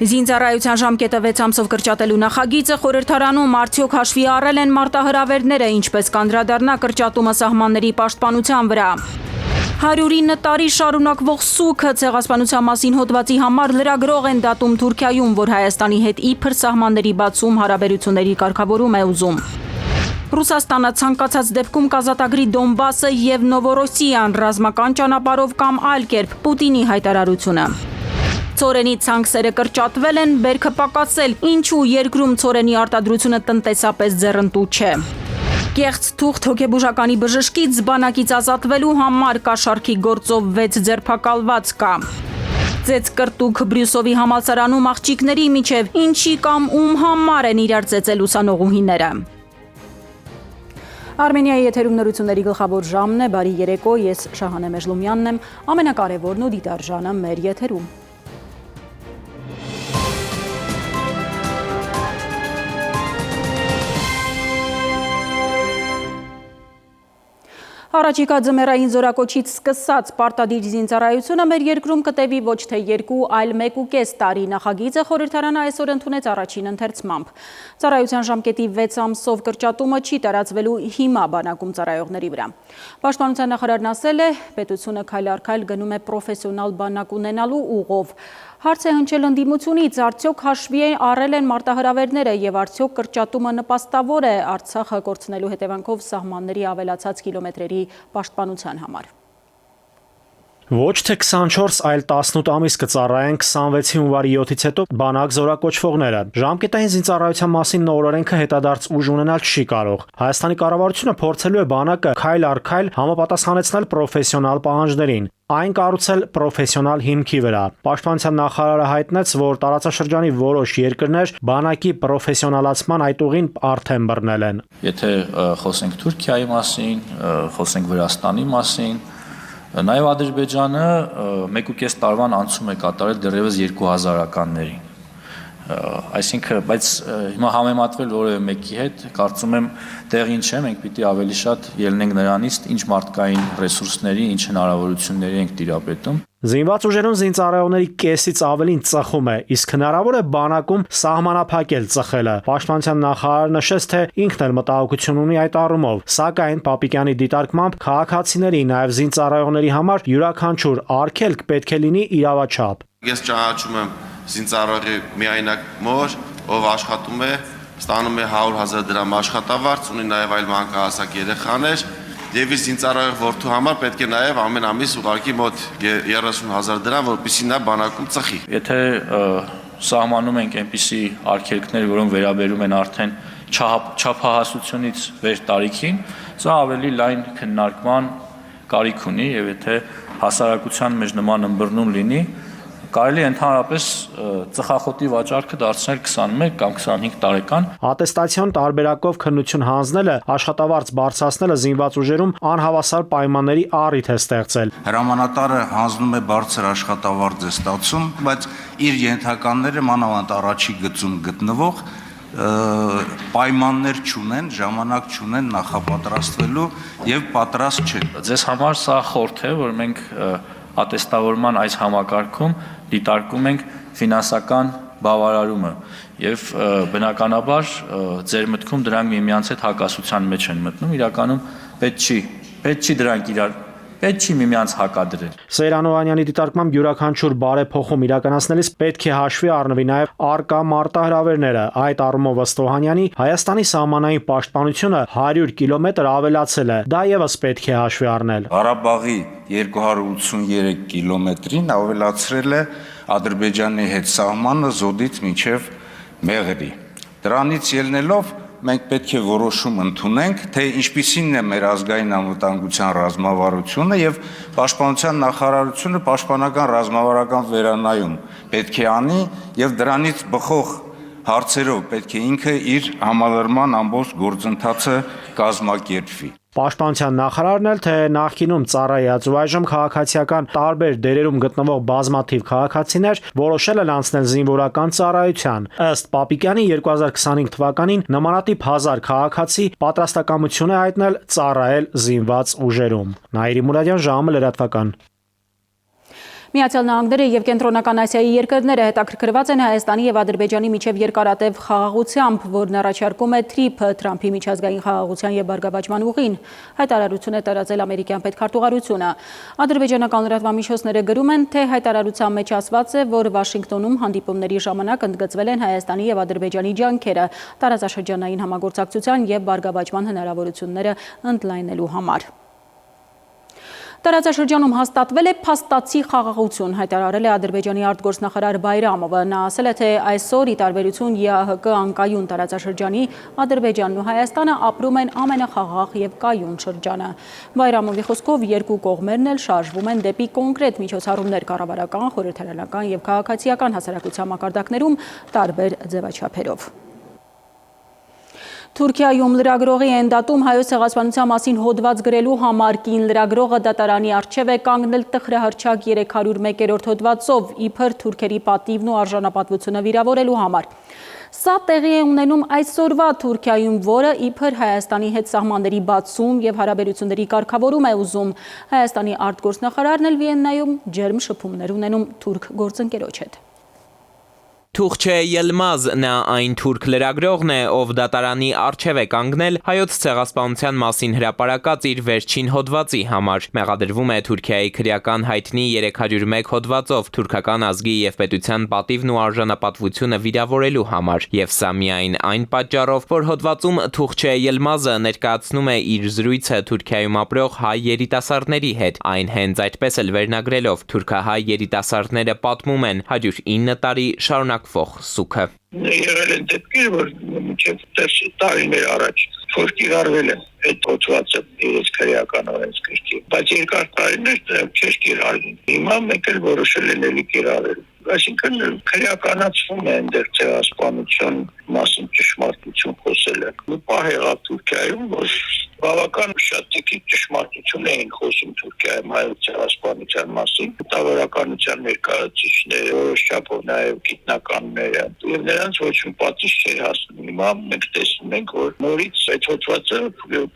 Զինծառայության ժամկետը 6 ամսով կրճատելու նախագիծը խորհրդարանում արդյոք հաշվի առել են մարտահրավերները, ինչպես կանդրադառնա կրճատումը սահմանների պաշտպանության վրա։ 109 տարի շարունակվող սուգը ցեղասպանության մասին հոդվածի համար լրագրող են դատում Թուրքիայում, որ Հայաստանի հետ իբր սահմանների բացում հարաբերությունների կարգավորում է ուզում։ Ռուսաստանը ցանկացած դեպքում կազատագրի Դոնբասը եւ Նովորոսիան ռազմական ճանապարհով կամ այլ կերպ Պուտինի հայտարարությունը։ Ցորենի ցանքսերը կրճատվել են, բերքը պակասել, ինչու երկրում ցորենի արտադրությունը տնտեսապես ձեռնտու չէ։ Կեղծ թուղթ հոգեբուժականի բժշկից բանակից ազատվելու համար կաշառքի գործով 6 ձերբակալված կա։ Ծեծկրտուկ Բրյուսովի համալսարանում աղջիկների միջև ինչի կամ ում համար են իրար ծեծել ուսանողուհիները։ Արմենիայի եթերում նորությունների գլխավոր ժամն է, բարի երեկո, ես Շահանե Մեժլումյանն եմ, ամենակարևորն ու դիտարժանը մեր եթերում։ Առաջիկա ձմեռային զորակոչից սկսած պարտադիր զինծառայությունը մեր երկրում կտևի ոչ թե 2, այլ 1.5 տարի։ Նախագիծը խորհրդարանը այսօր ընդունեց առաջին ընթերցմամբ։ Ծառայության ժամկետի 6 ամսով կրճատումը չի տարածվելու հիմա բանակում ծառայողների վրա։ Պաշտպանության նախարարն ասել է, պետությունը քայլ առ քայլ գնում է պրոֆեսիոնալ բանակ ունենալու ուղով։ Հարց է հնչել ընդդիմությունից, արդյոք հաշվի առել են մարտահրավերները եւ արդյոք կրճատումը նպաստավոր է Արցախը կորցնելու հետևանքով սահմանների ավելացած կիլոմետրերի պաշտպանության համար։ Ոչ թե 24, այլ 18 ամիս կծառայեն 26 հունվարի 7-ից հետո բանակ զորակոչվողները։ Ժամկետային զինծառայության մասին նոր օրենքը հետադարձ ուժ ունենալ չի կարող։ Հայաստանի կառավարությունը փորձելու է բանակը քայլ առ քայլ համապատասխանեցնել պրոֆեսիոնալ պահանջներին։ Այն կառուցել պրոֆեսիոնալ հիմքի վրա։ Պաշտպանության նախարարը հայտնեց, որ տարածաշրջանի որոշ երկրներ բանակի պրոֆեսիոնալացման այդ ուղին արդեն բռնել են։ Եթե խոսենք Թուրքիայի մասին, խոսենք Վրաստանի մասին, նաև Ադրբեջանը 1.5 տարվան անցում է կատարել դեռևս 2000-ականներին։ Այսինքն, բայց հիմա համեմատվել որևէ մեկի հետ, կարծում եմ տեղին չէ, մենք պիտի ավելի շատ ելնենք նրանից, ինչ մարդկային ռեսուրսների, ինչ հնարավորությունների ենք տիրապետում։ Զինված ուժերում զինծառայողների կեսից ավելին ծխում է, իսկ հնարավոր է բանակում սահմանափակել ծխելը։ Պաշտպանության նախարարը նշեց, թե ինքն էլ մտահոգություն ունի այդ առումով, սակայն Պապիկյանի դիտարկմամբ քաղաքացիների, նաև զինծառայողների համար յուրաքանչյուր արգելք պետք է լինի իրավաչափ։ Ես ճանաչում եմ զինծառայողի միայնակ մոր, ով աշխատում է, ստանում է 100,000 դրամ աշխատավարձ, ունի նաև այլ մանկահասակ երեխաներ, եւ իր զինծառայող որդու համար պետք է նաև ամեն ամիս ուղարկի մոտ 30,000 դրամ, որպեսզի նա բանակում ծխի։ Եթե սահմանում ենք այնպիսի արգելքներ, որոնք վերաբերում են արդեն չափահասությունից վեր տարիքին, սա ավելի լայն քննարկման կարիք ունի եւ եթե հասարակության մեջ նման ըմբռնում լինի, կարելի է ընդհանրապես ծխախոտի վաճառքը դարձնել 21 կամ 25 տարեկան։ Ատեստացիոն տարբերակով քննություն հանձնելը, աշխատավարձ բարձրացնելը զինված ուժերում անհավասար պայմանների առիթ է ստեղծել։ Հրամանատարը հանձնում է բարձր աշխատավարձ է ստացում, բայց իր ենթականները մանավանդ առաջի գծում գտնվող պայմաններ չունեն, ժամանակ չունեն նախապատրաստվելու եւ պատրաստ չեն։ Ձեզ համար սա խորհուրդ է, որ մենք ատեստավորման այս համակարգում դիտարկում ենք ֆինանսական բավարարումը եւ բնականաբար ձեր մտքում դրանք միմյանց հետ հակասության մեջ են մտնում, իրականում պետք չի դրանք պետք չի միմյանց հակադրել։ Սեյրան Օհանյանի դիտարկմամբ յուրաքանչյուր բարեփոխում իրականացնելիս պետք է հաշվի առնվի նաև արկա մարտահրավերները։ Այդ առումով ըստ Օհանյանի Հայաստանի սահմանային պաշտպանությունը 100 կիլոմետր ավելացել է։ Դա եւս պետք է հաշվի առնել։ Ղարաբաղի 283 կիլոմետրին ավելացրել է Ադրբեջանի հետ սահմանը Զոդից մինչև Մեղրի։ Դրանից ելնելով մենք պետք է որոշում ընդունենք, թե ինչպիսին է մեր ազգային անվտանգության ռազմավարությունը եւ Պաշտպանության նախարարությունը պաշտպանական ռազմավարական վերանայում պետք է անի եւ դրանից բխող հարցերով պետք է ինքը իր համալրման ամբողջ գործընթացը կազմակերպվի։ Պաշտպանության նախարարն էլ թե նախկինում ծառայած ու այժմ քաղաքացիական տարբեր դերերում գտնվող բազմաթիվ քաղաքացիներ որոշել են անցնել զինվորական ծառայության։ Ըստ Պապիկյանի 2025 թվականին նմանատիպ 1000 քաղաքացի պատրաստակամություն է հայտնել ծառայել զինված ուժերում։ Նաիրի Մուրադյան, ժամը լրատվական։ Միացյալ Նահանգները եւ Կենտրոնական Ասիայի երկրները հետաքրքրված են Հայաստանի եւ Ադրբեջանի միջև երկարատև խաղաղությամբ, որն առաջարկում է Թրամփի միջազգային խաղաղության եւ բարգավաճման ուղին, հայտարարություն է տարածել ամերիկյան պետքարտուղարությունը։ Ադրբեջանական լրատվամիջոցները գրում են, թե հայտարարության մեջ ասված է, որ Վաշինգտոնում հանդիպումների ժամանակ ընդգծվել են Հայաստանի եւ Ադրբեջանի ջանքերը տարածաշրջանային համագործակցության եւ բարգավաճման հնարավորությունները ընդլայնելու համար։ Տարածաշրջանում հաստատվել է փաստացի խաղաղություն, հայտարարել է Ադրբեջանի արտգործնախարար Բայրամովը։ Նա ասել է, թե այսօր ի տարբերություն ԵԱՀԿ անկայուն տարածաշրջանի Ադրբեջանն ու Հայաստանը ապրում են ամենախաղաղ եւ կայուն շրջանը։ Բայրամովի խոսքով երկու կողմերն էլ շարժվում են դեպի կոնկրետ միջոցառումներ կառավարական, խորհրդարանական եւ քաղաքացիական հասարակության մակարդակներում տարբեր ձևաչափերով։ Թուրքիայում լրագրողի էնդատում հայոց ցեղասպանության մասին հոդված գրելու համար կին լրագրողը դատարանի առջև է կանգնել տխրահռչակ 301-րդ հոդվածով, իբր թուրքերի պատիվն ու արժանապատվությունը վիրավորելու համար։ Սա տեղի է ունենում այսօրվա Թուրքիայում, որը իբր Հայաստանի հետ սահմանների բացում եւ հարաբերությունների կարգավորում է ուզում։ Հայաստանի արտգործնախարարն էլ Վիեննայում ջերմ շփումներ ունենում թուրք գործընկերոջ հետ։ Թուղչե Ելմազ նա այն թուրք լրագրողն է, ով դատարանի առջև է կանգնել հայոց ցեղասպանության մասին հրապարակած իր վերջին հոդվածի համար։ Մեղադրվում է Թուրքիայի քրեական հայտնի 301 հոդվածով թուրքական ազգի եւ պետության պատիվն ու արժանապատվությունը վիրավորելու համար։ Եվ սա միայն այն պատճառով, որ հոդվածում Թուղչե Ելմազը ներկայացնում է իր զրույցը Թուրքիայում ապրող հայ երիտասարդների հետ, այն հենց այդպես էլ վերնագրելով թուրքահայ երիտասարդները պատմում են 109 տարի շարունակ սուքը։ Եղել են դեպքեր, որ մինչև տարիներ առաջ որ կիրառվել է այդ հոդվածը իրենց քրեական օրենսգրքի, բայց երկար տարիներ չէր կիրառվում։ Հիմա մենք էլ որոշել ենք էլի կիրառել։ Այսինքն քրեականացվում է այնտեղ ցեղասպանության մասին ճշմարտություն խոսելը։ Պահ եղավ Թուրքիայում, որ բավական շատ տիպի ճշմարտություն էին խոսում Թուրքիայում հայոց ցեղասպանության մասին, մտավորականության ներկայացուցիչները, որոշ չափով նաև գիտնականները, եւ նրանց ոչ մի պատիժ չէր հասնում։ Հիմա մենք տեսնում ենք, որ նորից այդ հոդվածը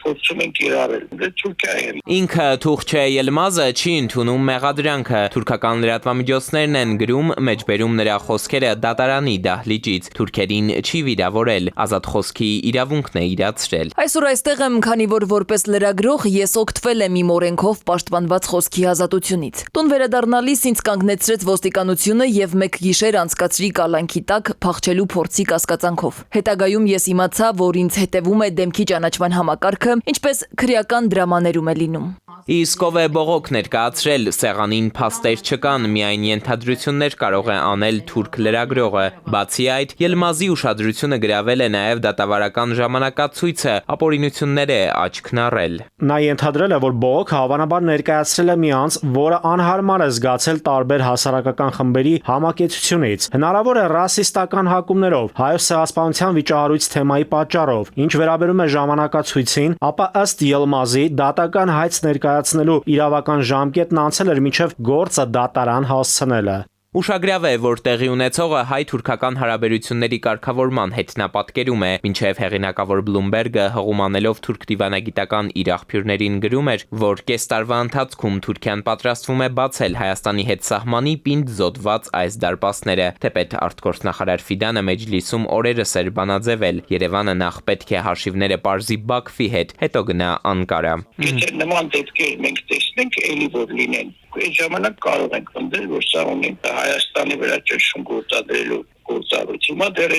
փորձում են կիրառել Թուրքիայում։ Ինքը Թուղչե Ելմազը չի ընդունում մեղադրանքը։ Թուրքական լրատվամիջոցներն են գրում, մեջբերում նրա խոսքերը դատարանի դահլիճից։ Թուրքերին չի վիրավորել, ազատ խոսքի իրավունքն է իրացրել։ Այսօր այստեղ եմ, քանի որ որպես լրագրող ես օգտվել եմ իմ օրենքով պաշտպանված խոսքի ազատությունից։ Տուն վերադառնալիս ինձ կանգնեցրեց ոստիկանությունը եւ մեկ գիշեր անցկացրի կալանքի տակ փախչելու փորձի կասկածանքով։ Հետագայում ես իմացա, որ ինձ հետևում է դեմքի ճանաչման համակարգը, ինչպես քրեական դրամաներում է լինում։ Իսկ ով է բողոք ներկայացրել, սեղանին փաստեր չկան, միայն ենթադրություններ կարող է անել թուրք լրագրողը։ Բացի այդ, Ելմազի ուշադրությունը գրավել է նաև դատավարական ժամանակացույցը, ապօրինություններ է աչքն առել։ Նա ենթադրել է, որ բողոքը հավանաբար ներկայացրել է մի անձ, որը անհարմար է զգացել տարբեր հասարակական խմբերի համակեցությունից։ Հնարավոր է ռասիստական հակումներով, հայոց ցեղասպանության վիճահարույց թեմայի պատճառով։ Ինչ վերաբերում է ժամանակացույցին, ապա ըստ Ելմազի դատական հայց ներկայացնելու իրավական ժամկետն անցել էր մինչև գործը դատարան հասցնելը։ Ուշագրավ է, որ տեղի ունեցողը հայ-թուրքական հարաբերությունների կարգավորման հետնապատկերում է, մինչև հեղինակավոր Բլումբերգը հղումանելով թուրք դիվանագիտական իր աղբյուրներին գրում էր, որ կես տարվա ընթացքում Թուրքիան պատրաստվում է բացել Հայաստանի հետ սահմանի պինդ զոդված այս դարպասները, թեպետ արտգործնախարար Ֆիդանը Մեջլիսում օրերս էր բանաձևել, Երևանը նախ պետք է հաշիվները պարզի Բաքվի հետ, հետո գնա Անկարա։ Եթե նման դեպքեր մենք տեսնենք, էլի որ լինեն, այդ ժամանակ կարող ենք ընդդել, որ սա ունեն Հայաստանի վրա ճնշում գործադրելու գործառույթ։ Հիմա դեռ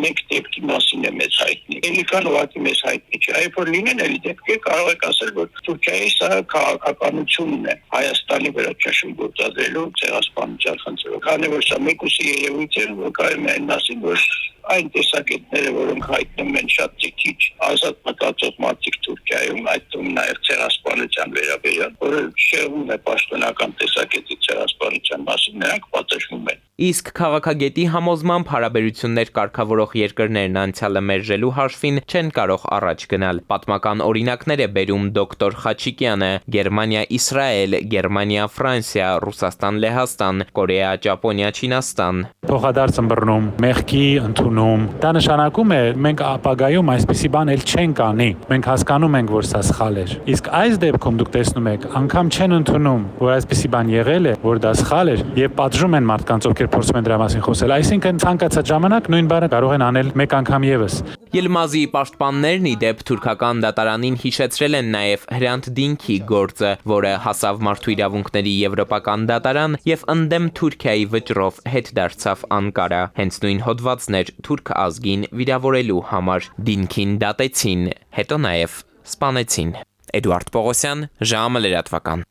մեկ դեպքի մասին է մեզ հայտնի։ Էլի կան ուղղակի մեզ հայտնի չէ։ Այո, որ լինեն էլի դեպքեր, կարող եք ասել, որ Թուրքիայի սա քաղաքականությունն է Հայաստանի վրա ճնշում գործադրելու ցեղասպանության խնդրով։ Քանի որ սա մեկուսի երևույթ է, որ կարող են ասել, որ այն տեսակետները, որոնք հայտնում են շատ քիչ ազատ մտածող մարդիկ Թուրքիայում, այդտեղ նաև ցեղասպանության վերաբերյալ, որը շեղում է պաշտոնական տեսակետի ցեղասպանության մասին, նրանք պատժվում են։ Իսկ քաղաքագետի համոզմամբ նմամբ հարաբերություններ կարգավորող երկրներն անցյալը մերժելու հաշվին չեն կարող առաջ գնալ։ Պատմական օրինակներ է բերում դոկտոր Խաչիկյանը՝ Գերմանիա, Իսրայել, Գերմանիա, Ֆրանսիա, Ռուսաստան, Լեհաստան, Կորեա, Ճապոնիա, Չինաստան։ Փոխադարձ ըմբռնում, մեղքի ընդունում։ Դա նշանակում է մենք ապագայում այսպիսի բան էլ չենք անի։ Մենք հասկանում ենք, որ սա սխալ էր։ Իսկ այս դեպքում դուք տեսնում եք, անգամ չեն ընդունում, որ այսպիսի բան եղել է, որ դա սխալ էր, եւ պատժում են մարդկանց, ովքեր փորձում են դրա մասին խոսել։ Այսինքն ցանկացած ժամանակ նույն բանը կարող են անել մեկ անգամ եւս։ Ելմազի պաշտպաններն ի դեպ թուրքական դատարանին հիշեցրել են նաև Հրանտ Դինքի գործը, որը հասավ մարդու իրավունքների եվրոպական դատարան եւ ընդդեմ Թուրքիայի վճռով հետ դարձավ Անկարա։ Հենց նույն հոդվածն էր թուրք ազգին վիրավորելու համար։ Դինքին դատեցին, հետո նաև սպանեցին։ Էդուարդ Պողոսյան, ժամը լրատվական։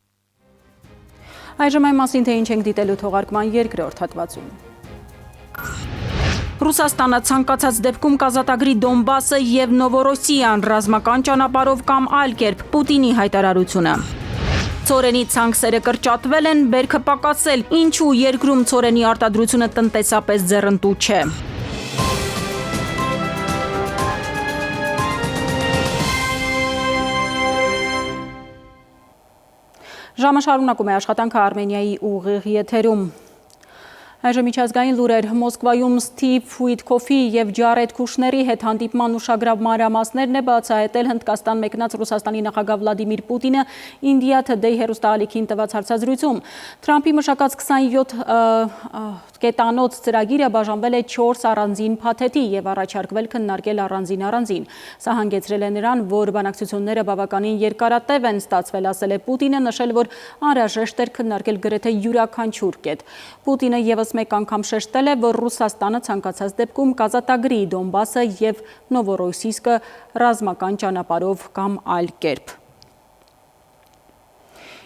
Այժմ այն մասին, թե ինչ ենք դիտելու թողարկման երկրորդ հատվածում։ Ռուսաստանը ցանկացած դեպքում կազատագրի Դոնբասը եւ Նովորոսիան ռազմական ճանապարհով կամ այլ կերպ Պուտինի հայտարարությունը։ Ցորենի ցանքսերը կրճատվել են, բերքը պակասել, ինչու երկրում ցորենի արտադրությունը տնտեսապես ձեռնտու չէ։ Ժամը շարունակում է աշխատանքը Արմենիայի ուղիղ եթերում։ Այժմ միջազգային լուրեր Մոսկվայում Սթիվ Ուիթկոֆի եւ Ջարեդ Քուշների հետ հանդիպման ուշագրավ մանրամասներն է բացահայտել Հնդկաստան մեկնած Ռուսաստանի նախագահ Վլադիմիր Պուտինը India Today հեռուստաալիքին տված հարցազրույցում։ Թրամփի մշակած 27 կետանոց ծրագիրը բաժանվել է 4 առանձին փաթեթի եւ առաջարկվել քննարկել առանձին։ Սա հանգեցրել է նրան, որ բանակցությունները բավականին երկարատև են ստացվել, ասել է Պուտինը, նշել, որ անհրաժեշտ էր քննարկել գրեթե յուրաքանչյուր կետ։ Պուտինը եւս մեկ անգամ շեշտել է, որ Ռուսաստանը ցանկացած դեպքում կազատագրի Դոնբասը եւ Նովորոսիսկը ռազմական ճանապարհով կամ այլ կերպ։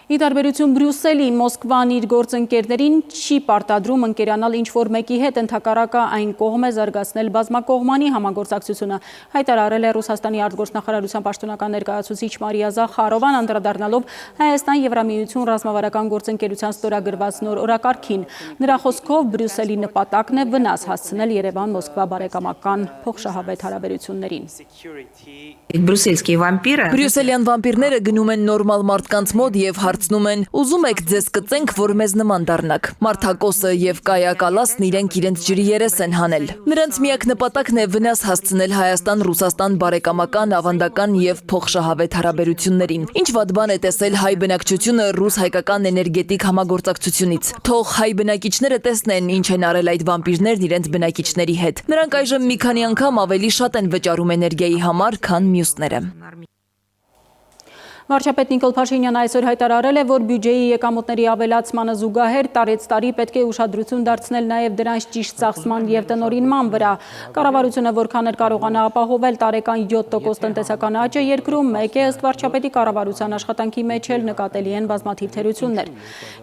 Ի տարբերություն Բրյուսելի, Մոսկվան իր գործընկերներին չի պարտադրում ընկերանալ ինչ-որ մեկի հետ, ընդհակառակը այն կողմ է զարգացնել բազմակողմանի համագործակցությունը, հայտարարել է Ռուսաստանի արտգործնախարարության պաշտոնական ներկայացուցիչ Մարիա Զախարովան, անդրադառնալով Հայաստան-Եվրամիություն ռազմավարական գործընկերության ստորագրված նոր օրակարգին։ Նրա խոսքով Բրյուսելի նպատակն է վնաս հասցնել Երևան-Մոսկվա բարեկամական փոխշահավետ հարաբերություններին։ Բրյուսելյան վամպիրները գնում են նորմալ մարդկանց մոտ եւ հարցնում են. ուզում եք ձեզ կծենք, որ մեզ նման դառնաք։ Մարդակոսը եւ կայակալասն իրենց ջրի երես են հանել։ Նրանց միակ նպատակն է վնաս հասցնել Հայաստան-Ռուսաստան բարեկամական, ավանդական եւ փոխշահավետ հարաբերություններին։ Ինչ վատ բան է տեսել հայ բնակչությունը ռուս-հայկական էներգետիկ համագործակցությունից։ Թող հայ բնակիչները տեսնեն, ինչ են արել այդ վամպիրներն իրենց բնակիչների հետ։ Նրանք այժմ մի քանի անգամ ավելի շատ են վճարում էներգիայի համար, քան մյուսները։ Վարչապետ Նիկոլ Փաշինյանը այսօր հայտարարել է, որ բյուջեի եկամուտների ավելացմանը զուգահեռ տարեց տարի պետք է ուշադրություն դարձնել նաև դրանց ճիշտ ծախսման եւ տնօրինման վրա։ Կառավարությունը որքան էր կարողանա ապահովել տարեկան 7% տնտեսական աճը երկրում, մեկ է ըստ վարչապետի կառավարության աշխատանքի մեջ էլ նկատելի են բազմաթիվ թերություններ։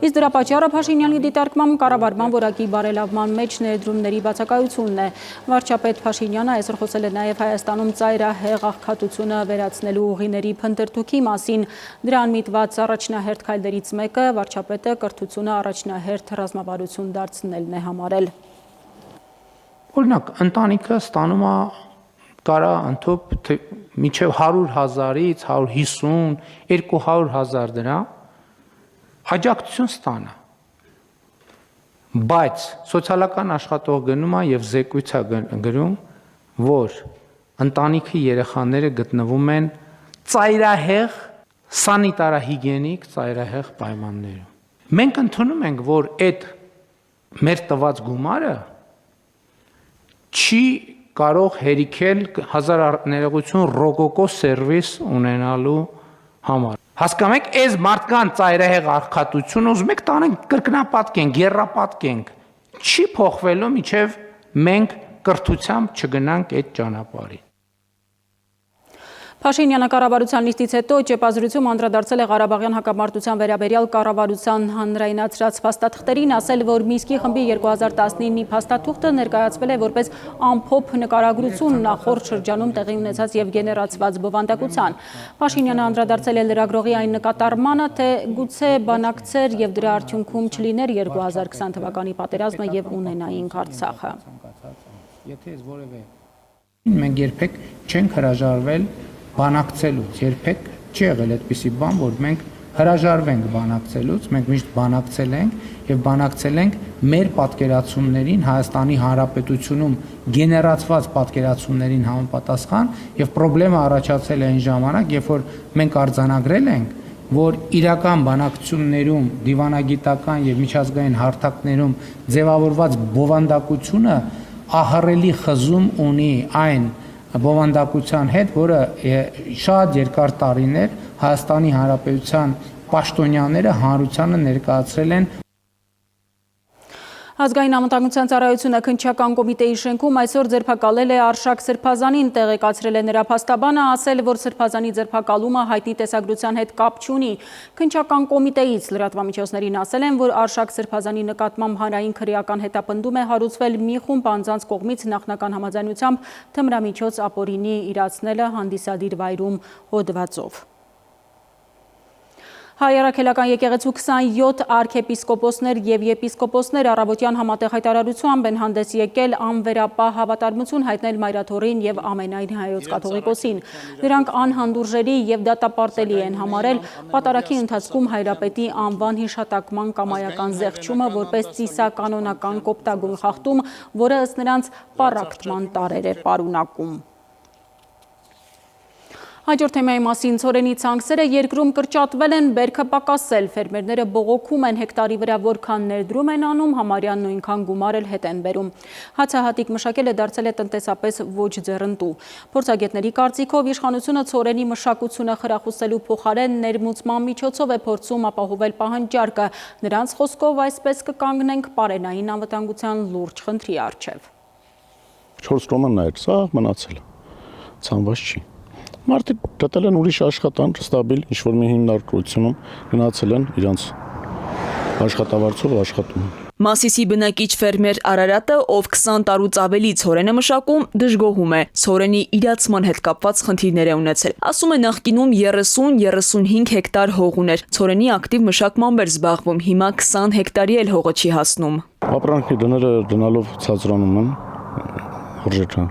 Իսկ դրա պատճառը Փաշինյանի դիտարկմամբ կառավարման որակի բարելավման մեջ ներդրումների բացակայությունն է։ Վարչապետ Փաշինյանը այսօր խոսել է նաև Հայաստանում ծայրահեղ աղքատությունը վերացնելու ուղիների փնտրտուքի մասին։ Դրան միտված առաջնահերթ քայլերից մեկը վարչապետը կրթությունը առաջնահերթ ռազմավարություն դարձնելն է համարել։ Օրինակ, ընտանիքը ստանում է կարա ընդհանուր մինչև 100,000-ից 150, 200,000 դրամ աջակցություն ստանա։ Բայց սոցիալական աշխատող գնում է եւ զեկույց է գրում, որ ընտանիքի երեխաները գտնվում են ծայրահեղ սանիտարահիգիենիկ ծայրահեղ պայմաններում։ Մենք ընդունում ենք, որ այդ մեր տված գումարը չի կարող հերիքել հազար ներողություն ռոկոկո սերվիս ունենալու համար։ Հասկանում եք, այս մարդկանց ծայրահեղ աղքատությունը ուզում եք տանենք կրկնապատկենք, եռապատկենք, չի փոխվելու, մինչև մենք կրթությամբ չգնանք այդ ճանապարհին։ Փաշինյանը կառավարության նիստից հետո ճեպազրույցում անդրադարձել է Ղարաբաղյան հակամարտության վերաբերյալ կառավարության հանրայնացրած փաստաթղթերին, ասել, որ Մինսկի խմբի 2019-ի փաստաթուղթը ներկայացվել է որպես ամփոփ նկարագրություն նախորդ շրջանում տեղի ունեցած եւ գեներացված բովանդակության։ Փաշինյանը անդրադարձել է լրագրողի այն նկատառմանը, թե գուցե բանակցեր եւ դրա արդյունքում չլիներ 2020 թվականի պատերազմը եւ ունենայինք Արցախը։ Մենք երբեք չենք հրաժարվել բանակցելուց, երբեք չի եղել այդպիսի բան, որ մենք հրաժարվենք բանակցելուց, մենք միշտ բանակցել ենք եւ բանակցել ենք մեր պատկերացումներին, Հայաստանի Հանրապետությունում գեներացված պատկերացումներին համապատասխան եւ խնդրեմը առաջացել է այն ժամանակ, երբ որ մենք արձանագրել ենք, որ իրական բանակցություններում, դիվանագիտական եւ միջազգային հարթակներում ձևավորված բովանդակությունը ահռելի խզում ունի այն բովանդակության հետ, որը շատ երկար տարիներ Հայաստանի Հանրապետության պաշտոնյաները հանրությանը ներկայացրել են։ Ազգային անվտանգության ծառայությունը քննչական կոմիտեի շենքում այսօր ձերբակալել է Արշակ Սրբազանին, տեղեկացրել է նրա փաստաբանը, ասել, որ Սրբազանի ձերբակալումը հայտնի տեսագրության հետ կապ չունի։ Քննչական կոմիտեից լրատվամիջոցներին ասել են, որ Արշակ Սրբազանի նկատմամբ հանրային քրեական հետապնդում է հարուցվել մի խումբ անձանց կողմից նախնական համաձայնությամբ թմրամիջոց ապօրինի իրացնելը հանդիսադիր վայրում հոդվածով։ Հայ առաքելական եկեղեցու 27 արքեպիսկոպոսներ եւ եպիսկոպոսներ առավոտյան համատեղ հայտարարությամբ են հանդես եկել անվերապահ հավատարմություն հայտնել Մայրաթորին եւ ամենայն հայոց կաթողիկոսին։ Նրանք անհանդուրժելի եւ դատապարտելի են համարել պատարագի ընթացքում հայրապետի անվան հիշատակման կամայական զեղչումը որպես ծիսականոնական կոպտագույն խախտում, որը ըստ նրանց պառակտման տարեր է պարունակում։ Հաջորդ թեմայի մասին ցորենի ցանքսերը երկրում կրճատվել են, բերքը պակասել, ֆերմերները բողոքում են հեկտարի վրա որքան ներդրում են անում, համարյա նույնքան գումար էլ հետ են բերում։ Հացահատիկ մշակելը դարձել է տնտեսապես ոչ ձեռնտու։ Փորձագետների կարծիքով իշխանությունը ցորենի մշակությունը խրախուսելու փոխարեն ներմուծման միջոցով է փորձում ապահովել պահանջարկը։ Նրանց խոսքով այսպես կկանգնենք պարենային անվտանգության լուրջ խնդրի առջև։ 4 կոմանն էր, սա մնացել, ցանված չի։ Մարդիկ դատել են ուրիշ աշխատանք, ստաբիլ, ինչ-որ մի հիմնարկությունում գնացել են իրանց աշխատավարձով աշխատում։ Մասիսի բնակիչ ֆերմեր Արարատը, ով 20 տարուց ավելի ցորեն է մշակում, դժգոհում է։ Ցորենի իրացման հետ կապված խնդիրներ է ունեցել։ Ասում է նախկինում 30-35 հեկտար հող ուներ։ Ցորենի ակտիվ մշակմամբ էր զբաղվում, հիմա 20 հեկտարի էլ հողը չի հասնում։ Ապրանքի դները դնալով ցածրանում են հրժեքը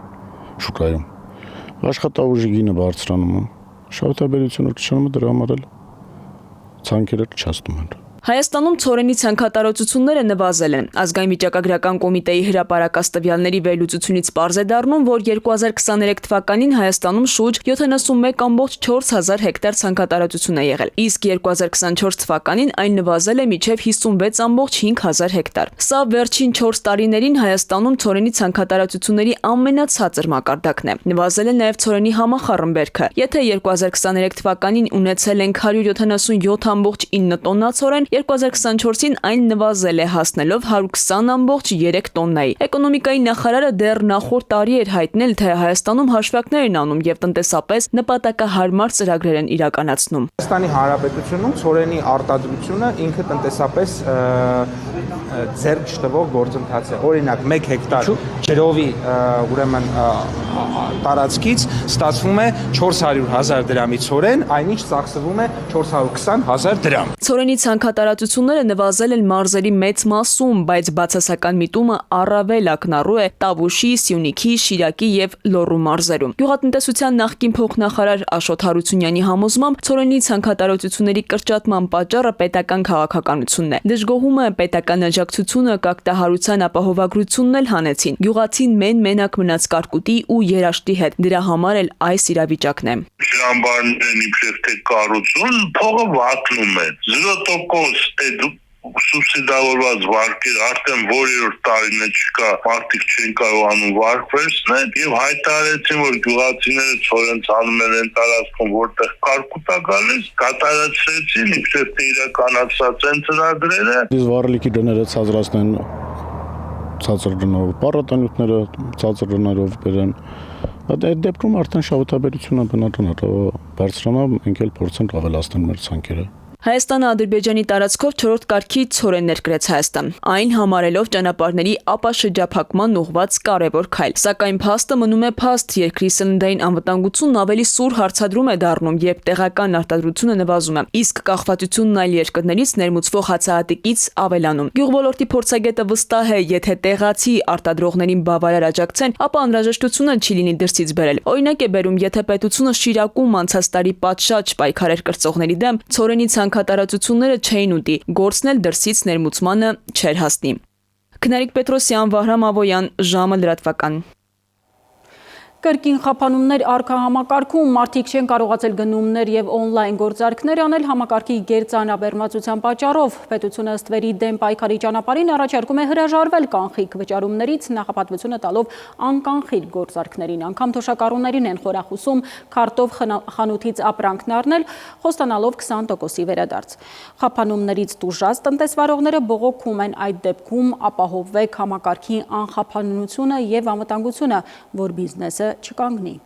շուկայում։ Աշխատավուժի գինը բարձրանում է, շահութաբերությունը քչանում է, դրա համար էլ ցանկերը չհասնում են։ Հայաստանում ցորենի ցանքատարածությունները նվազել են։ Ազգային վիճակագրական կոմիտեի հրապարակած տվյալների վերլուծությունից պարզ է դառնում, որ 2023 թվականին Հայաստանում շուրջ 71.4 հազար հեկտար ցանքատարածություն է եղել, իսկ 2024 թվականին այն նվազել է մինչև 56.5 հազար հեկտար։ Սա վերջին 4 տարիներին Հայաստանում ցորենի ցանքատարածությունների ամենացածր մակարդակն է։ Նվազել է նաև ցորենի համախառն Եթե 2023 թվականին ունեցել ենք 177.9 տոննա ցորեն, 2024-ին այն նվազել է, հասնելով 120.3 տոննայի։ Էկոնոմիկայի նախարարը դեռ նախորդ տարի էր հայտնել, թե Հայաստանում հաշվարկներ են անում եւ տնտեսապես նպատակահարմար ծրագրեր են իրականացնում։ Հայաստանի Հանրապետությունում ցորենի արտադրությունը ինքը տնտեսապես ձեռք չտվող գործընթաց է։ Օրինակ 1 հեկտար ջրովի ուրեմն տարածքից ստացվում է 400.000 դրամի ցորեն, այնինչ ծախսվում է 420.000 դրամ։ Ցորենի ցանքատարածությունները նվազել են մարզերի մեծ մասում, բայց բացասական միտումը առավել ակնառու է Տավուշի, Սյունիքի, Շիրակի եւ Լոռու մարզերում։ Գյուղատնտեսության նախկին փոխնախարար Աշոտ Հարությունյանի համոզմամբ ցորենի ցանքատարածությունների կրճատման պատճառը պետական քաղաքականությունն է։ Դժգոհումը պետական աջակցությունը կակտահարության ապահովագրությունն էլ հանեցին։ Գյուղացին մենակ մնաց կարկուտի ու երաշտի հետ։ Դրա համար էլ այս իրավիճակն է։ Շամբարներն իբրև թե կառուցում փողը վատնում է 0% սուբսիդավորված վարկեր արդեն որերորդ տարին է չկա, մարդիկ չեն կարողանում վարկ վերցնել եւ հայտարարեցին, որ գյուղացիները ցորեն ցանում են այն տարածքում, որտեղ կարկուտ է գալիս, կատարեցրեցին, իբրև թե իրականացած են ծրագրերը։ Իսկ վառելիքի դները ցածրացնեն, ցածր դնով, պարատանյութները ցածր դներով բերեն, Այդ դեպքում արդեն շահութաբերությունը բնական է, բարձրանա, մենք էլ փորձենք ավելացնել մեր ցանկերը։ Հայաստանը Ադրբեջանի տարածքով 4-րդ կարգի ցորեն ներկրեց Հայաստան, այն համարելով ճանապարհների ապաշրջափակման ուղղված կարևոր քայլ։ Սակայն փաստը մնում է փաստ, երկրի սննդային անվտանգությունն ավելի սուր հարցադրում է դառնում, երբ տեղական արտադրությունը նվազում է, իսկ կախվածությունն այլ երկրներից ներմուծվող հացահատիկից ավելանում։ Գյուղոլորտի փորձագետը վստահ է, եթե տեղացի արտադրողներին բավարար աջակցեն, ապա անհրաժեշտությունը չի լինի դրսից բերել։ Օրինակ է բերում, եթե պետությունը Շիրակում անցած տարի պատշաճ պայքարեր կրծողների դեմ ցորենի կատարածությունները չէին ուտի, գործն էլ դրսից ներմուծմանը չէր հասնի։ Քնարիկ Պետրոսյան, Վահրամ Ավոյան, ժամը լրատվական։ Կրկին խափանումներ առկա համակարգում, մարդիկ չեն կարողացել գնումներ և օնլայն գործարքներ անել համակարգի գերծանրաբեռնվածության պատճառով։ Պետությունը ըստ վերի դեմ պայքարի ճանապարհին առաջարկում է հրաժարվել կանխիկ վճարումներից, նախապատվությունը տալով անկանխիկ գործարքներին, անգամ թոշակառուներին են խորախուսում քարտով խանութից ապրանքն առնել, խոստանալով 20%-ի վերադարձ։ Խափանումներից տուժած տնտեսվարողները բողոքում են այդ դեպքում ապահովեք համակարգի անխափանությունը և անվտանգությունը, որ բիզնեսը չկանգնի։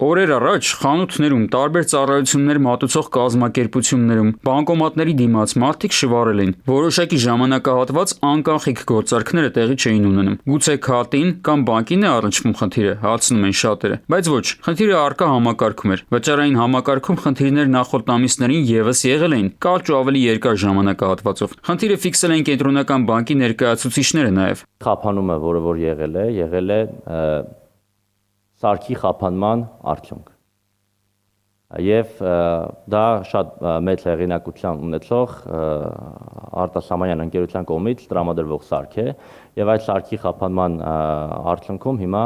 Օրեր առաջ խանութներում, տարբեր ծառայություններ մատուցող կազմակերպություններում, բանկոմատների դիմաց մարդիկ շվարել են։ Որոշակի ժամանակահատված անկանխիկ գործարքները տեղի չէին ունենում։ Գուցե քարտին կամ բանկին է առնչվում խնդիրը, հարցնում են շատերը։ Բայց ոչ, խնդիրը առկա համակարգում էր։ Վճարային համակարգում խնդիրներ նախորդ ամիսներին եւս եղել էին, կարճ ու ավելի երկար ժամանակահատվածով։ Խնդիրը ֆիքսել են կենտրոնական բանկի ներկայացուցիչները նաեւ։ Խափանումը, որը որ եղել է սարքի խափանման արդյունք։ Եվ դա շատ մեծ հեղինակություն ունեցող արտասահմանյան ընկերության կողմից տրամադրվող սարք է, եւ այդ սարքի խափանման արդյունքում հիմա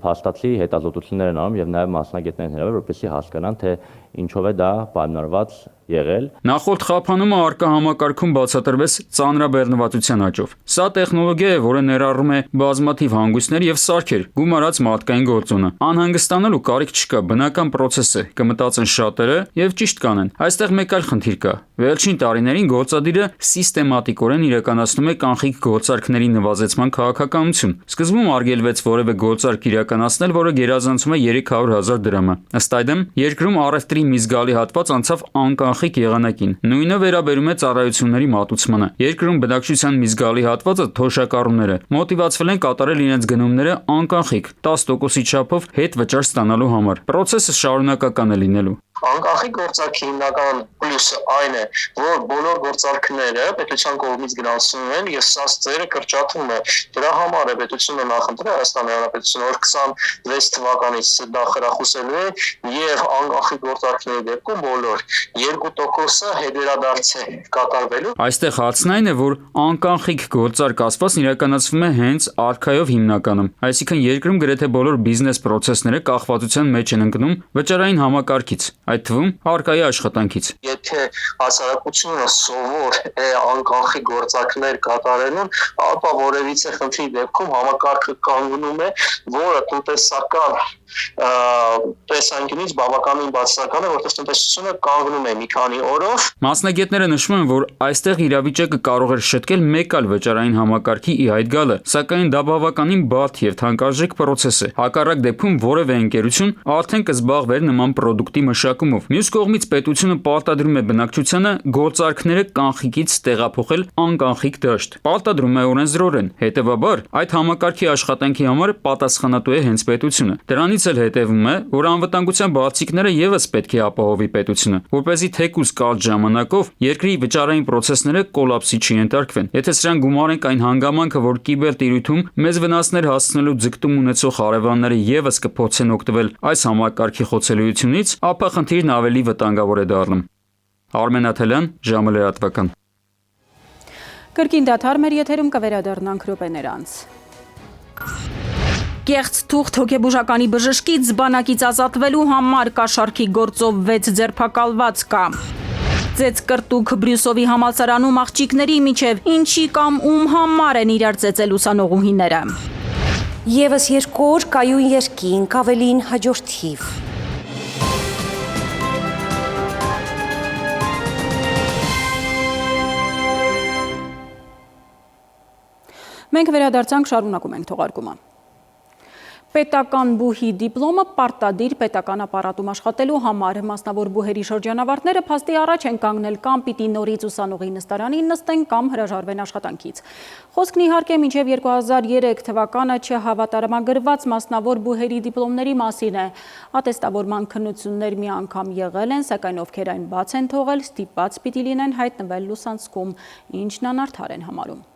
փաստացի հետազոտություններ են անում եւ նաեւ մասնագետներ հրավիրել, որպեսզի հասկանան, թե ինչով է դա պայմանավորված եղել։ Նախորդ խափանումը առկա համակարգում բացատրվեց ծանրաբեռնվածության աճով։ Սա տեխնոլոգիա է, որը ներառում է բազմաթիվ հանգույցներ եւ սարքեր, գումարած մարդկային գործոնը։ Անհանգստանալու կարիք չկա, բնական պրոցես է, կմտածեն շատերը եւ ճիշտ կանեն։ Այստեղ մեկ այլ խնդիր կա։ Վերջին տարիներին գործադիրը սիստեմատիկորեն իրականացնում է կանխիկ գործարքների նվազեցման քաղաքականություն։ Սկզբում արգելվեց որևէ գործարք իրականացնել, որը գերազանցում է 300,000 դրամը։ Ըստ այդմ, երկրում առևտրի մի զգալի հատված անցավ անկանխիկ եղանակին։ Նույնը վերաբերում է ծառայությունների մատուցմանը։ Երկրում բնակչության մի զգալի հատվածը թոշակառուները մոտիվացվել են կատարել իրենց գնումները անկանխիկ 10%-ի չափով հետ վճար ստանալու համար։ Պրոցեսը շարունակական է լինելու։ Անկանխիկ գործարքի հիմնական պլյուսը այն է, որ բոլոր գործարքները պետության կողմից գրանցվում են եւ սա ծերը կրճատվում է։ Դրա համար է պետությունը նախընտրել Հայաստանի Հանրապետությունը, որ 26 թվականից դա խրախուսելու է եւ անկանխիկ գործարքների դեպքում բոլոր 2%-ը հետվերադարձ է կատարվելու։ Այստեղ հարցն այն է, որ անկանխիկ գործարք ասվածն իրականացվում է հենց արքայով հիմնականում, այսինքն երկրում գրեթե բոլոր բիզնես պրոցեսները կախվածության մեջ են ընկնում վճարային համակարգից, այդ թվում արկայի աշխատանքից։ Եթե հասարակությունը սովոր է անկանխիկ գործարքներ կատարելուն, ապա որևիցե խնդրի դեպքում համակարգը կանգնում է, որը տնտեսական տեսանկյունից բավականին բացասական է, որտեղ տնտեսությունը կանգնում է մի քանի օրով։ Մասնագետները նշում են, որ այստեղ իրավիճակը կարող էր շտկել մեկ այլ վճարային համակարգի ի հայտ գալը, սակայն դա բավականին բարդ եւ թանկարժեք պրոցես է։ Հակառակ դեպքում որևէ ընկերություն արդեն կզբաղվեր նման պրոդուկտի մշակումով։ Մյուս կողմից պետությունը պարտադրում է բնակչությանը գործարքները կանխիկից տեղափոխել անկանխիկ դաշտ։ Պարտադրում է օրենսդրորեն։ Հետևաբար, այդ համակարգի աշխատանքի համար պատասխանատու է հենց պետությունը։ Դրանից էլ հետևում է, որ անվտանգության բացիկները եւս պետք է ապահովի պետությունը, որպեսզի թեկուզ կարճ ժամանակով երկրի վճարային պրոցեսները կոլապսի չենթարկվեն։ Եթե սրան գումարենք այն հանգամանքը, որ կիբերտիրույթում մեծ վնասներ հասցնելու ձգտում ունեցող հարևանները եւս կփորձեն օգտվել այս համակարգի խոցելիությունից, ապա խնդիրն ավելի վտանգավոր է դառնում։ Արմեն Աթելյան, ժամը լրատվական։ Կրկին դադար մեր եթերում կվերադառնանք րոպեներ անց։ Կեղծ թուղթ հոգեբուժականի բժշկից բանակից ազատվելու համար կաշառքի գործով 6 ձերբակալված կա։ Ծեծ կրտուկ Բրյուսովի համալսարանում աղջիկների միջև ինչի կամ ում համար են իրար ծեծել ուսանողուհիները։ Եվս 2 օր կայուն երկինք, ավելին հաջորդիվ։ Մենք վերադարձանք, շարունակում ենք թողարկումը։ Պետական բուհի դիպլոմը պարտադիր պետական ապարատում աշխատելու համար մասնավոր բուհերի շրջանավարտները փաստի առաջ են կանգնել կամ պիտի նորից ուսանողի նստարանին նստեն կամ հրաժարվեն աշխատանքից։ Խոսքն իհարկե մինչև 2003 թվականը չհավատարմագրված մասնավոր բուհերի դիպլոմների մասին է։ Ատեստավորման քննություններ մի անգամ եղել են, սակայն ովքեր այն բաց են թողել, ստիպված պիտի լինեն հայտնվել լուսանցքում, ինչն անարդար են համարում։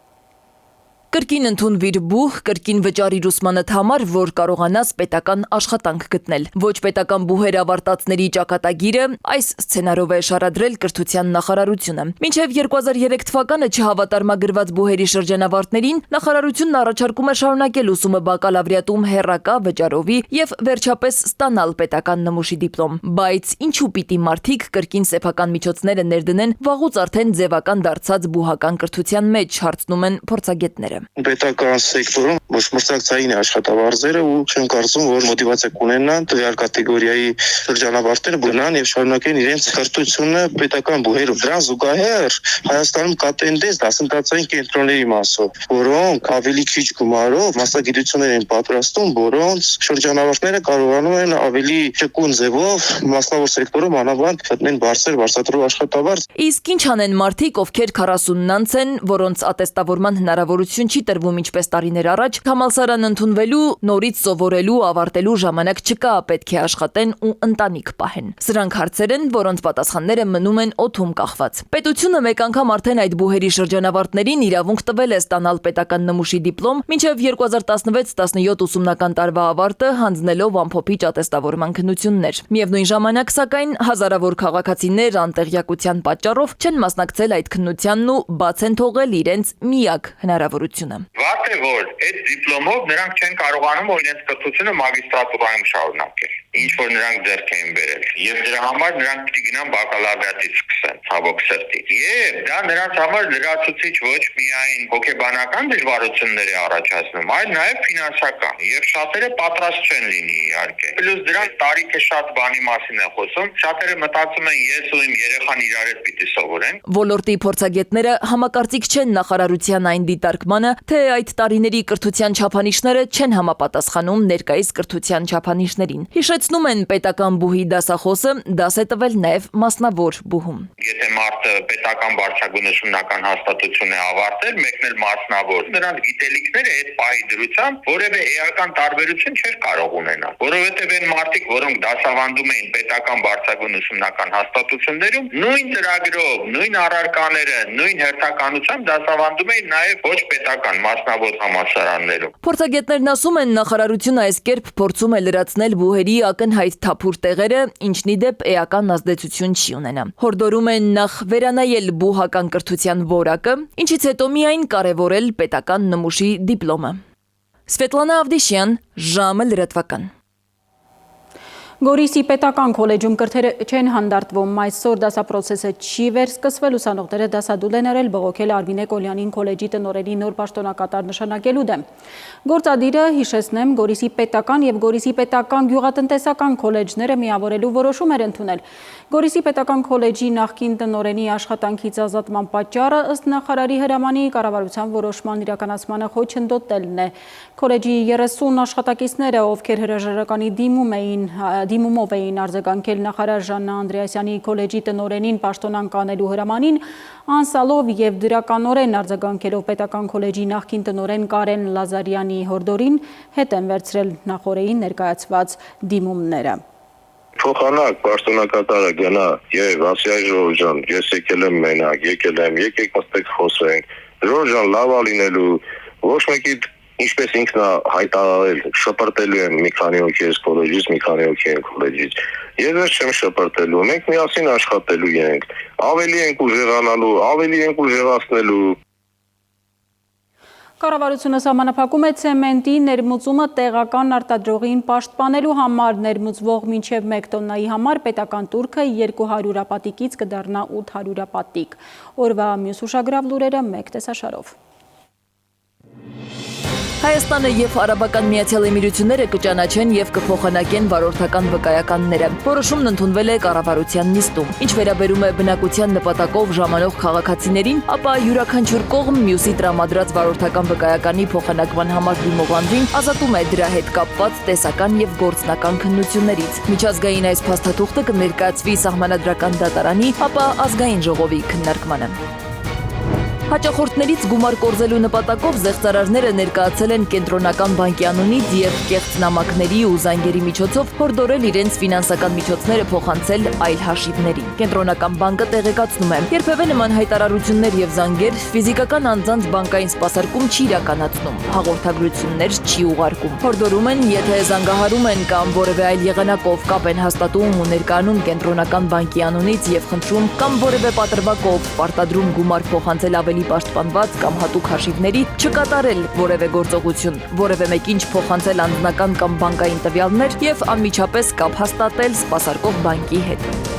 Կրկին ընդունվիր բուհ, կրկին վճարիր ուսմանդ համար, որ կարողանաս պետական աշխատանք գտնել։ Ոչ պետական բուհեր ավարտածների ճակատագիրը այս սցենարով է շարադրել կրթության նախարարությունը։ Մինչև 2003 թվականը չհավատարմագրված բուհերի շրջանավարտներին նախարարությունն առաջարկում է շարունակել ուսումը բակալավրիատում հեռակա վճարովի եւ վերջապես ստանալ պետական նմուշի դիպլոմ։ Բայց ինչու պիտի մարդիկ կրկին սեփական միջոցները ներդնեն վաղուց արդեն ձևական դարձած բուհական կրթության մեջ, հարցնում են փորձագետները։ Պետական սեկտորում ոչ մրցակցային աշխատավարձերը ու չեմ կարծում, որ մոտիվացիա կունենան տվյալ կատեգորիայի շրջանավարտները գնան եւ շարունակեն իրենց կրթությունը պետական բուհերով։ Դրան զուգահեռ Հայաստանում կա տենդենս դասընթացային կենտրոնների մասով, որոնք ավելի քիչ գումարով մասնագիտություններ են պատրաստում, որոնց շրջանավարտները կարողանում են ավելի ճկուն ձևով մասնավոր սեկտորում անավանդ գտնեն բարձրացրու աշխատավարձ։ Իսկ ինչ անեն մարդիկ, ովքեր 40-ն անց են, որոնց ատեստավորման հնարավորություն չի տրվում ինչպես տարիներ առաջ, համալսարան ընդունվելու, նորից սովորելու, ավարտելու ժամանակ չկա, պետք է աշխատեն ու ընտանիք պահեն։ Սրանք հարցեր են, որոնց պատասխանները մնում են օդում կախված։ Պետությունը մեկ անգամ արդեն այդ բուհերի շրջանավարտներին իրավունք տվել է ստանալ պետական նմուշի դիպլոմ, մինչև 2016-17 ուսումնական տարվա ավարտը հանձնելով ամփոփիչ ատեստավորման քննություններ։ Միևնույն ժամանակ, սակայն, հազարավոր քաղաքացիներ անտեղյակության պատճառով չեն մասնակցել այդ քննությանն ու բաց են թողել իրենց միակ հնարավորությունը։ Վատ է, որ այդ դիպլոմով նրանք չեն կարողանում իրենց կրթությունը մագիստրատուրայում շարունակել, ինչ որ նրանք ձեռք էին բերել, եւ դրա համար նրանք պիտի գնան բակալավրիատից սկսեն, ցավոք սրտի։ Եվ դա նրանց համար լրացուցիչ ոչ միայն հոգեբանական դժվարություններ է առաջացնում, այլ նաեւ ֆինանսական, եւ շատերը պատրաստ չեն լինի իհարկե։ Պլյուս դրանք տարիքը շատ բանի մասին է խոսում, շատերը մտածում են ես ու իմ երեխան իրար հետ պիտի սովորենք։ Ոլորտի փորձագետները համակարծիք չեն նախարարության այն դիտարկմանը, թե այդ տարիների կրթության չափանիշները չեն համապատասխանում ներկայիս կրթության չափանիշներին։ Հիշեցնում են պետական բուհի դասախոսը, դաս է տվել նաև մասնավոր բուհում։ Եթե մարդը պետական բարձրագույն ուսումնական հաստատություն է ավարտել, մեկն էլ մասնավոր, նրանց գիտելիքները այդ պահի դրությամբ որևէ էական տարբերություն չէր կարող ունենալ, որովհետև այն մարդիկ, որոնք դասավանդում էին պետական բարձրագույն ուսումնական հաստատություններում, նույն ծրագրով, նույն առարկաները, նույն հերթականությամբ դասավանդում էին նաև ոչ պետական մասնավոր համալսարաններում։ Փորձագետներն ասում են, նախարարությունը այս կերպ փորձում է լրացնել բուհերի ակնհայտ թափուր տեղերը, ինչն ի դեպ էական ազդեցություն չի ունենա։ Հորդորում են նախ վերանայել բուհական կրթության որակը, ինչից հետո միայն կարևորել պետական նմուշի դիպլոմը։ Սվետլանա Ավդիշյան, ժամը լրատվական։ Գորիսի պետական քոլեջում կրթերը չեն հանդարտվում, այսօր դասապրոցեսը չի վերսկսվել, ուսանողները դասադուլ են արել բողոքել Արմինե Կոլյանին քոլեջի տնօրենի նոր պաշտոնակատար նշանակելու դեմ։ Գործադիրը, հիշեցնեմ, Գորիսի պետական եւ Գորիսի պետական գյուղատնտեսական քոլեջները միավորելու որոշում էր ընդունել։ Գորիսի պետական քոլեջի նախկին տնօրենի աշխատանքից ազատման պատճառը ըստ նախարարի հրամանի կառավարության որոշման իրականացմանը խոչընդոտելն է։ Քոլեջի 30 աշխատակիցները, ովքեր հրաժարականի դիմումով էին արձագանքել նախարար Ժաննա Անդրեասյանի քոլեջի տնօրենին պաշտոնան կանելու հրամանին, անսալով եւ դրականորեն արձագանքելով պետական քոլեջի նախկին տնօրեն Կարեն Լազարյանի հորդորին, հետ են վերցրել նախորդին ներկայացված դիմումները։ Փոխանակ պաշտոնակատարը գնա եւ ասի այ Ժորժ ջան, ես եկել եմ մենակ, եկեք նստեք խոսենք։ Ժորժ ջան, լավ է լինելու, ոչ մեկի ինչպես ինքն է հայտարարել, շպրտելու են մի քանի հոգի այս քոլեջից, մի քանի հոգի են քոլեջից։ Ես չեմ շպրտելու, մենք միասին աշխատելու ենք, ավելի ենք ուժեղանալու, ավելի ենք ուժեղացնելու։ Կառավարությունը սահմանափակում է ցեմենտի ներմուծումը տեղական արտադրողին պաշտպանելու համար, ներմուծվող մինչև 1 տոննայի համար պետական տուրքը 200 ապատիկից կդառնա 800 ապատիկ։ Օրվա մյուս ուշագրավ լուրերը մեկ տեսաշարով։ Հայաստանը եւ Արաբական Միացյալ Էմիրությունները կճանաչեն եւ կփոխանակեն վարորդական վկայականները։ Որոշումն ընդունվել է կառավարության նիստում։ Ինչ վերաբերում է բնակության նպատակով ժամանող քաղաքացիներին, ապա յուրաքանչյուր կողմ մյուսի տրամադրած վարորդական վկայականի փոխանակման համար դիմողանձին ազատում է դրա հետ կապված տեսական եւ գործնական քննություններից։ Միջազգային այս փաստաթուղթը կներկայացվի Սահմանադրական դատարանի, ապա ազգային ժողովի քննարկմանը։ Հաճախորդներից գումար կորզելու նպատակով զեղծարարները ներկայացել են կենտրոնական բանկի անունից եւ կեղծ նամակների ու զանգերի միջոցով հորդորել իրենց ֆինանսական միջոցները փոխանցել այլ հաշիվների։ Կենտրոնական բանկը տեղեկացնում է, երբևէ նման հայտարարություններ եւ զանգեր ֆիզիկական անձանց բանկային սպասարկում չի իրականացնում, հաղորդագրություններ չի ուղարկում։ Հորդորում են, եթե զանգահարում են կամ որևէ այլ եղանակով կապ են հաստատում ու ներկայանում կենտրոնական բանկի անունից եւ խնդրում կամ որևէ պատրվակով պարտադրում գումար փոխանցել ավելի պաշտպանված կամ հատուկ հաշիվների, չկատարել որևէ գործողություն, որևէ մեկին չփոխանցել անձնական կամ բանկային տվյալներ եւ անմիջապես կապ հաստատել սպասարկող բանկի հետ։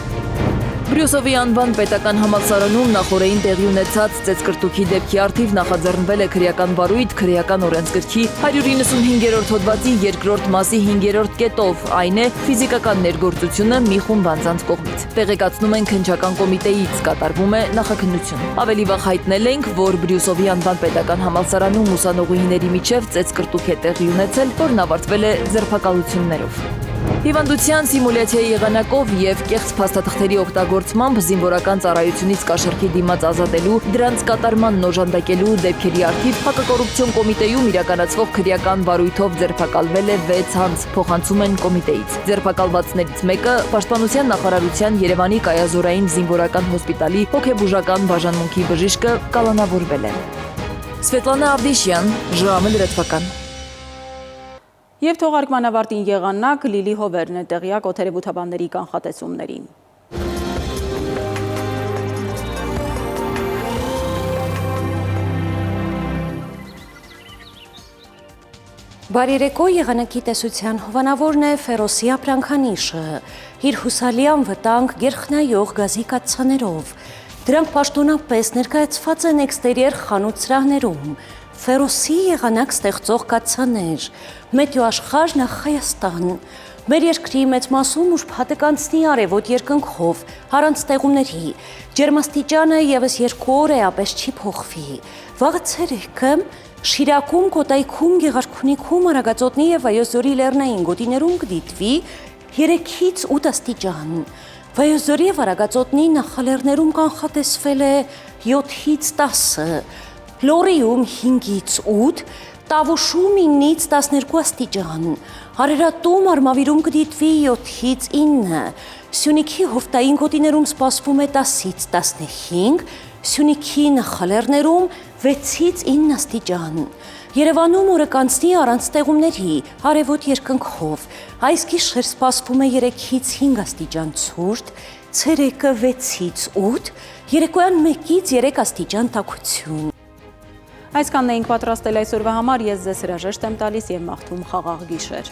Բրյուսովի անվան պետական համալսարանում նախորդին տեղի ունեցած ծեծկրտուքի դեպքի առթիվ նախաձեռնվել է քրեական վարույթ քրեական օրենսգրքի 195-րդ հոդվածի 2-րդ մասի 5-րդ կետով, այն է ֆիզիկական ներգործությունը մի խումբ անձանց կողմից։ Տեղեկացնում են քննչական կոմիտեից, կատարվում է նախաքննություն։ Ավելի վաղ հայտնել ենք, որ Բրյուսովի անվան պետական համալսարանում ուսանողուհիների միջև ծեծկրտուք է տեղի ունեցել, որն ավարտվել է ձերբակալություններով։ Հիվանդության սիմուլյացիայի եղանակով եւ կեղծ փաստաթղթերի օգտագործմամբ զինվորական ծառայությունից կաշառքի դիմաց ազատելու, դրանց կատարմանն օժանդակելու դեպքերի առթիվ հակակոռուպցիոն կոմիտեում իրականացվող քրեական վարույթով ձերբակալվել է 6 անձ, փոխանցում են կոմիտեից։ Ձերբակալվածներից մեկը Պաշտպանության նախարարության Երևանի կայազորային զինվորական հոսպիտալի հոգեբուժական բաժանմունքի բժիշկը կալանավորվել է։ Սվետլանա Ավդիշյան, ժամը լրատվական։ Եվ թողարկման ավարտին եղանակ Լիլի Հովերն է տեղյակ օդերևութաբանների կանխատեսումներին։ Բարերեկո եղանակի տեսության հովանավորն է Ֆերոսի ապրանքանիշը, իր հուսալիան վտանգ գերխնայող գազի կաթսաներով։ Դրանք պաշտոնապես ներկայացված են էքստերիեր խանութ սրահներում, Ֆերոսի եղանակ ստեղծող կաթսաներ, մեթեոաշխարհ նախ Հայաստան։ Մեր երկրի մեծ մասում ուրբաթը կանցնի արևոտ երկնքով, առանց ստեղումների, ջերմաստիճանը եւս 2 օր էապես չի փոխվի։ Վաղը ցերեկը Շիրակում, Կոտայքում, Գեղարքունիքում, Արագածոտնի եւ Վայոց-Ձորի լեռնային գոտիներում կդիտվի 3-ից 8 աստիճան։ Վայոց-Ձորի եւ Արագածոտնի նախալեռներում կանխատեսվել է 7-ից 10, Լորիում 5-ից 8, Տավուշում 9-ից 12 աստիճան, Արարատում, Արմավիրում կդիտվի 7-ից 9, Սյունիքի հովտային գոտիներում սպասվում է 10-ից 15, Սյունիքի նախալեռներում 6-ից 9 աստիճան։ Երևանում օրը կանցնի առանց ստեղումների, արևոտ երկնքով, այս գիշեր սպասվում է 3-ից 5 աստիճան ցուրտ, ցերեկը 6-ից 8, երեկոյան 1-ից 3 աստիճան տաքություն։ Այսքանն էինք պատրաստել այսօրվա համար, ես ձեզ հրաժեշտ եմ տալիս եւ մաղթում խաղաղ գիշեր։